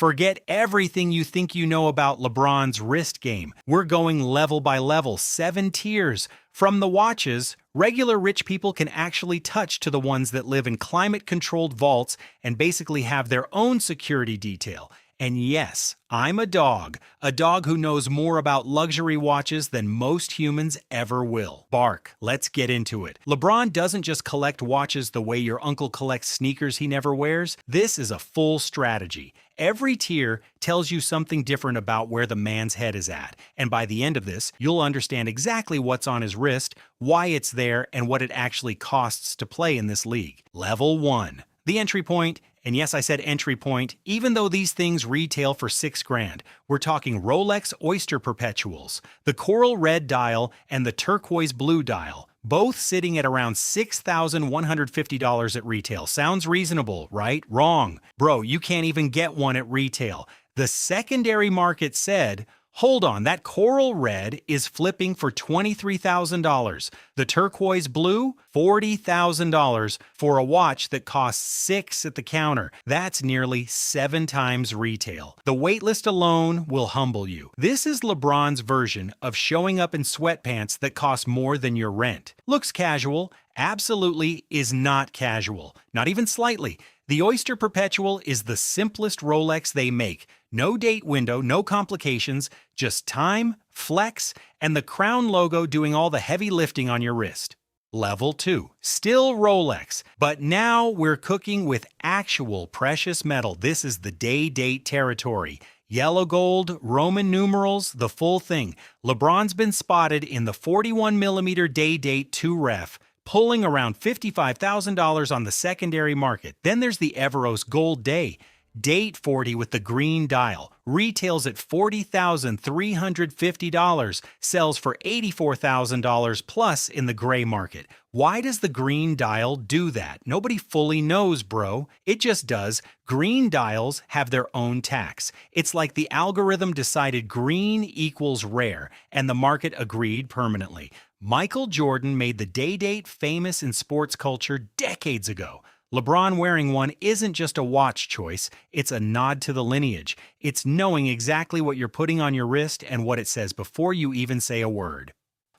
Forget everything you think you know about LeBron's wrist game. We're going level by level, 7 tiers. From the watches, regular rich people can actually touch to the ones that live in climate-controlled vaults and basically have their own security detail. And yes, I'm a dog who knows more about luxury watches than most humans ever will. Bark, let's get into it. LeBron doesn't just collect watches the way your uncle collects sneakers he never wears. This is a full strategy. Every tier tells you something different about where the man's head is at, and by the end of this, you'll understand exactly what's on his wrist, why it's there, and what it actually costs to play in this league. Level 1. The entry point. And yes, I said entry point, even though these things retail for $6,000. We're talking Rolex Oyster Perpetuals, the coral red dial and the turquoise blue dial, both sitting at around $6,150 at retail. Sounds reasonable, right? Wrong. Bro, you can't even get one at retail. The secondary market said, hold on, that coral red is flipping for $23,000. The turquoise blue, $40,000 for a watch that costs $6,000 at the counter. That's nearly 7 times retail. The waitlist alone will humble you. This is LeBron's version of showing up in sweatpants that cost more than your rent. Looks casual, absolutely is not casual, not even slightly. The Oyster Perpetual is the simplest Rolex they make. No date window, no complications, just time, flex, and the crown logo doing all the heavy lifting on your wrist. Level 2. Still Rolex, but now we're cooking with actual precious metal. This is the day-date territory. Yellow gold, Roman numerals, the full thing. LeBron's been spotted in the 41mm day-date 2-ref, pulling around $55,000 on the secondary market. Then there's the Everose Gold Day. Date 40 with the green dial. Retails at $40,350. Sells for $84,000 plus in the gray market. Why does the green dial do that? Nobody fully knows, bro. It just does. Green dials have their own tax. It's like the algorithm decided green equals rare, and the market agreed permanently. Michael Jordan made the day-date famous in sports culture decades ago. LeBron wearing one isn't just a watch choice, it's a nod to the lineage. It's knowing exactly what you're putting on your wrist and what it says before you even say a word.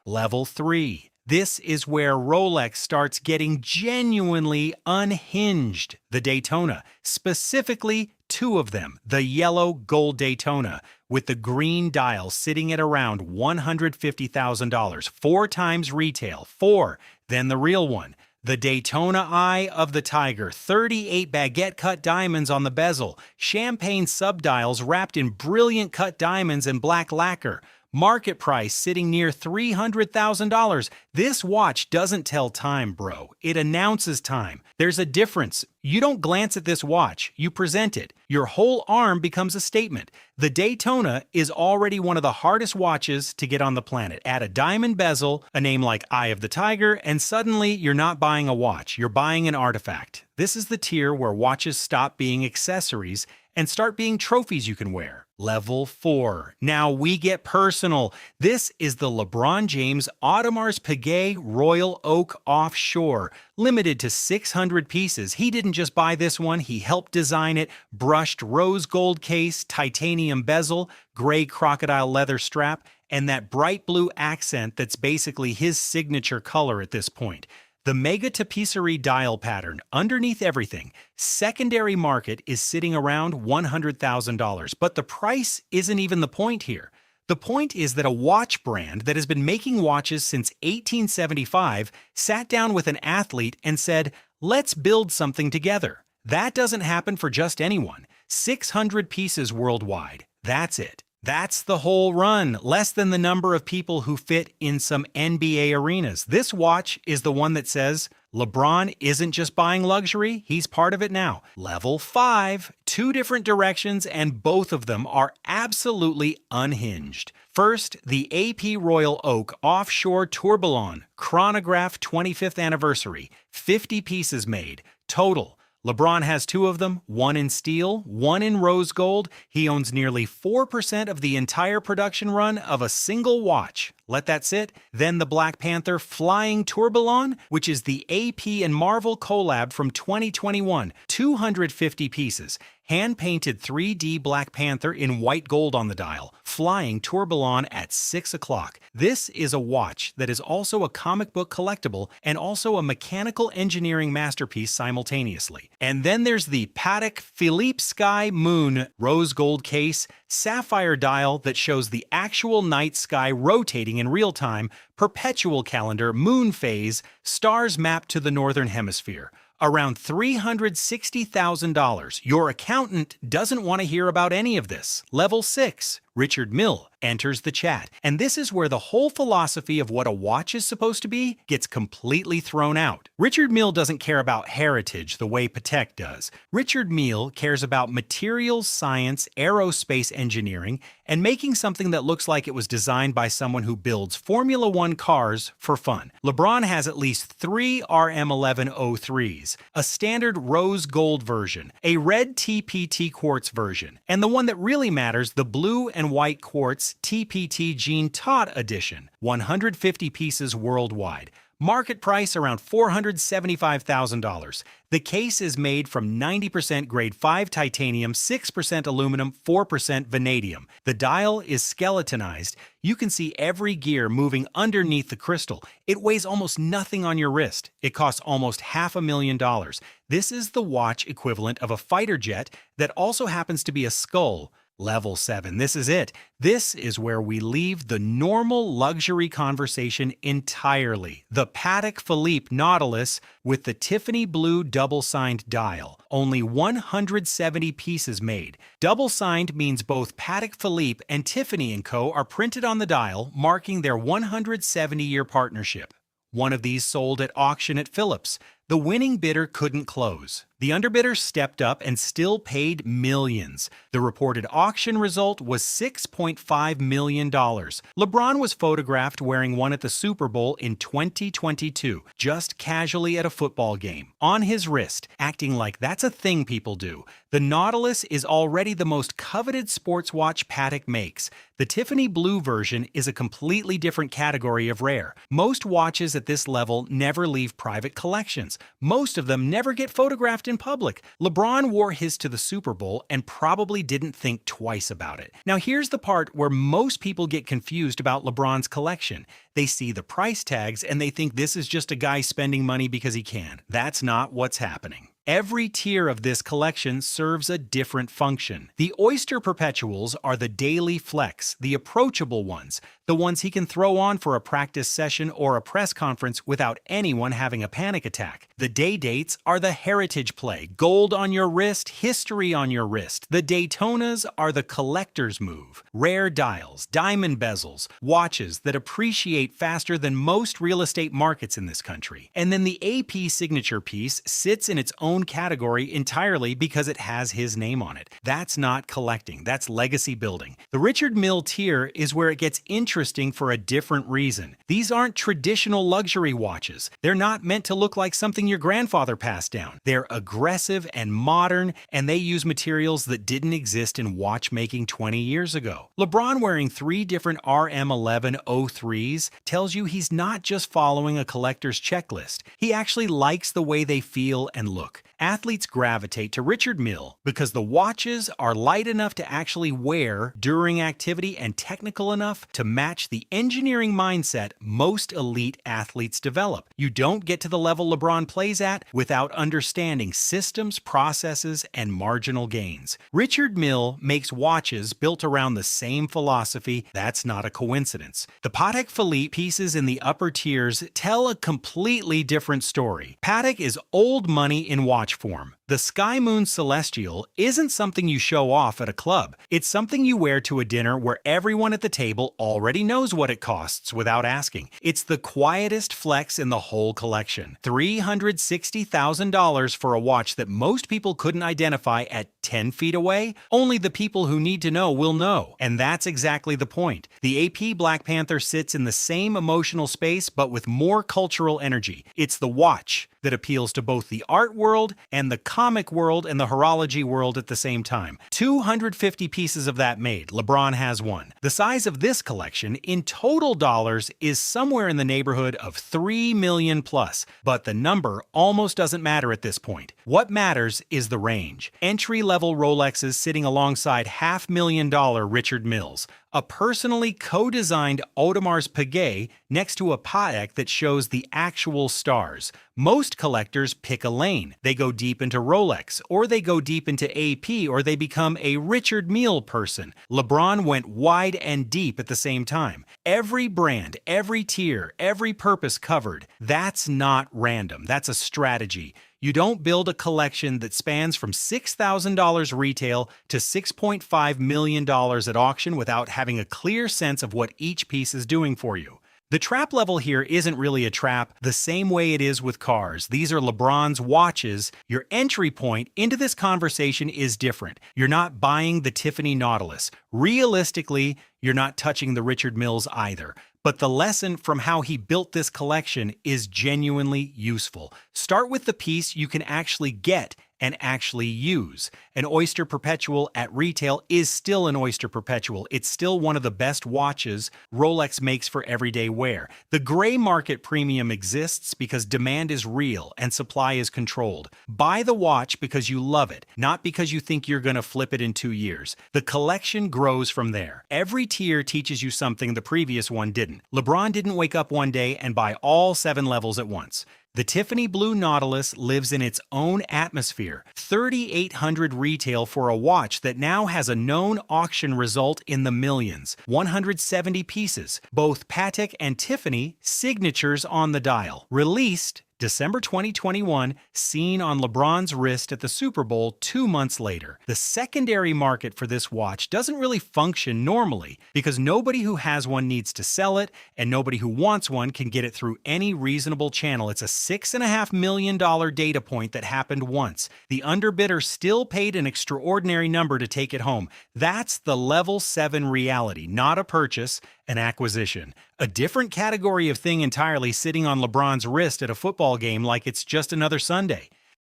Level 3. This is where Rolex starts getting genuinely unhinged. The Daytona, specifically 2 of them, the yellow gold Daytona, with the green dial sitting at around $150,000, 4 times retail, 4, then the real one. The Daytona Eye of the Tiger, 38 baguette cut diamonds on the bezel, champagne subdials wrapped in brilliant cut diamonds and black lacquer. Market price sitting near $300,000. This watch doesn't tell time, bro. It announces time. There's a difference. You don't glance at this watch, you present it. Your whole arm becomes a statement. The Daytona is already one of the hardest watches to get on the planet. Add a diamond bezel, a name like Eye of the Tiger, and suddenly you're not buying a watch, you're buying an artifact. This is the tier where watches stop being accessories and start being trophies you can wear. Level 4. Now we get personal. This is the LeBron James Audemars Piguet Royal Oak Offshore, limited to 600 pieces. He didn't just buy this one, he helped design it. Brushed rose gold case, titanium bezel, gray crocodile leather strap, and that bright blue accent that's basically his signature color at this point. The mega tapisserie dial pattern underneath everything. Secondary market is sitting around $100,000, but the price isn't even the point here. The point is that a watch brand that has been making watches since 1875 sat down with an athlete and said, let's build something together. That doesn't happen for just anyone. 600 pieces worldwide. That's it. That's the whole run, less than the number of people who fit in some NBA arenas. This watch is the one that says, LeBron isn't just buying luxury, he's part of it now. Level 5, 2 different directions, and both of them are absolutely unhinged. First, the AP Royal Oak Offshore Tourbillon Chronograph 25th Anniversary, 50 pieces made, total. LeBron has two of them, one in steel, one in rose gold. He owns nearly 4% of the entire production run of a single watch. Let that sit. Then the Black Panther Flying Tourbillon, which is the AP and Marvel collab from 2021, 250 pieces. Hand-painted 3D Black Panther in white gold on the dial, flying tourbillon at 6 o'clock. This is a watch that is also a comic book collectible and also a mechanical engineering masterpiece simultaneously. And then there's the Patek Philippe Sky Moon rose gold case, sapphire dial that shows the actual night sky rotating in real time, perpetual calendar, moon phase, stars mapped to the northern hemisphere. Around $360,000. Your accountant doesn't want to hear about any of this. Level 6. Richard Mille enters the chat. And this is where the whole philosophy of what a watch is supposed to be gets completely thrown out. Richard Mille doesn't care about heritage the way Patek does. Richard Mille cares about materials science, aerospace engineering, and making something that looks like it was designed by someone who builds Formula One cars for fun. LeBron has at least 3 RM1103s, a standard rose gold version, a red TPT quartz version, and the one that really matters, the blue and white quartz TPT Jean Todt edition, 150 pieces worldwide. Market price around $475,000. The case is made from 90% grade 5 titanium, 6% aluminum, 4% vanadium. The dial is skeletonized. You can see every gear moving underneath the crystal. It weighs almost nothing on your wrist. It costs almost $500,000. This is the watch equivalent of a fighter jet that also happens to be a skull. Level 7, this is it. This is where we leave the normal luxury conversation entirely. The Patek Philippe Nautilus with the Tiffany Blue double-signed dial. Only 170 pieces made. Double-signed means both Patek Philippe and Tiffany & Co. are printed on the dial, marking their 170-year partnership. One of these sold at auction at Phillips. The winning bidder couldn't close. The underbidder stepped up and still paid millions. The reported auction result was $6.5 million. LeBron was photographed wearing one at the Super Bowl in 2022, just casually at a football game, on his wrist, acting like that's a thing people do. The Nautilus is already the most coveted sports watch Patek makes. The Tiffany Blue version is a completely different category of rare. Most watches at this level never leave private collections. Most of them never get photographed in public. LeBron wore his to the Super Bowl and probably didn't think twice about it. Now here's the part where most people get confused about LeBron's collection. They see the price tags and they think this is just a guy spending money because he can. That's not what's happening. Every tier of this collection serves a different function. The Oyster Perpetuals are the daily flex, the approachable ones, the ones he can throw on for a practice session or a press conference without anyone having a panic attack. The day dates are the heritage play, gold on your wrist, history on your wrist. The Daytonas are the collector's move, rare dials, diamond bezels, watches that appreciate faster than most real estate markets in this country. And then the AP signature piece sits in its own category entirely because it has his name on it. That's not collecting, that's legacy building. The Richard Mille tier is where it gets interesting for a different reason. These aren't traditional luxury watches. They're not meant to look like something your grandfather passed down. They're aggressive and modern, and they use materials that didn't exist in watchmaking 20 years ago. LeBron wearing 3 different RM1103s tells you he's not just following a collector's checklist. He actually likes the way they feel and look. Athletes gravitate to Richard Mille because the watches are light enough to actually wear during activity and technical enough to match the engineering mindset most elite athletes develop. You don't get to the level LeBron plays at without understanding systems, processes, and marginal gains. Richard Mille makes watches built around the same philosophy. That's not a coincidence. The Patek Philippe pieces in the upper tiers tell a completely different story. Patek is old money in watch form. The Sky Moon Celestial isn't something you show off at a club. It's something you wear to a dinner where everyone at the table already knows what it costs without asking. It's the quietest flex in the whole collection. $360,000 for a watch that most people couldn't identify at 10 feet away? Only the people who need to know will know. And that's exactly the point. The AP Black Panther sits in the same emotional space but with more cultural energy. It's the watch that appeals to both the art world and the atomic world and the horology world at the same time. 250 pieces of that made. LeBron has one. The size of this collection in total dollars is somewhere in the neighborhood of 3 million plus, but the number almost doesn't matter at this point. What matters is the range. Entry-level Rolexes sitting alongside $500,000 Richard Milles, a personally co-designed Audemars Piguet next to a Patek that shows the actual stars. Most collectors pick a lane. They go deep into Rolex, or they go deep into AP, or they become a Richard Mille person. LeBron went wide and deep at the same time. Every brand, every tier, every purpose covered. That's not random. That's a strategy. You don't build a collection that spans from $6,000 retail to $6.5 million at auction without having a clear sense of what each piece is doing for you. The trap level here isn't really a trap the same way it is with cars. These are LeBron's watches. Your entry point into this conversation is different. You're not buying the Tiffany Nautilus. Realistically, you're not touching the Richard Milles either. But the lesson from how he built this collection is genuinely useful. Start with the piece you can actually get and actually use. An Oyster Perpetual at retail is still an Oyster Perpetual. It's still one of the best watches Rolex makes for everyday wear. The gray market premium exists because demand is real and supply is controlled. Buy the watch because you love it, not because you think you're going to flip it in 2 years. The collection grows from there. Every tier teaches you something the previous one didn't. LeBron didn't wake up one day and buy all 7 levels at once. The Tiffany Blue Nautilus lives in its own atmosphere. $3,800 retail for a watch that now has a known auction result in the millions. 170 pieces, both Patek and Tiffany signatures on the dial. Released December 2021, seen on LeBron's wrist at the Super Bowl 2 months later. The secondary market for this watch doesn't really function normally because nobody who has one needs to sell it, and nobody who wants one can get it through any reasonable channel. It's a $6.5 million data point that happened once. The underbidder still paid an extraordinary number to take it home. That's the level 7 reality, not a purchase, an acquisition. A different category of thing entirely, sitting on LeBron's wrist at a football game like it's just another Sunday.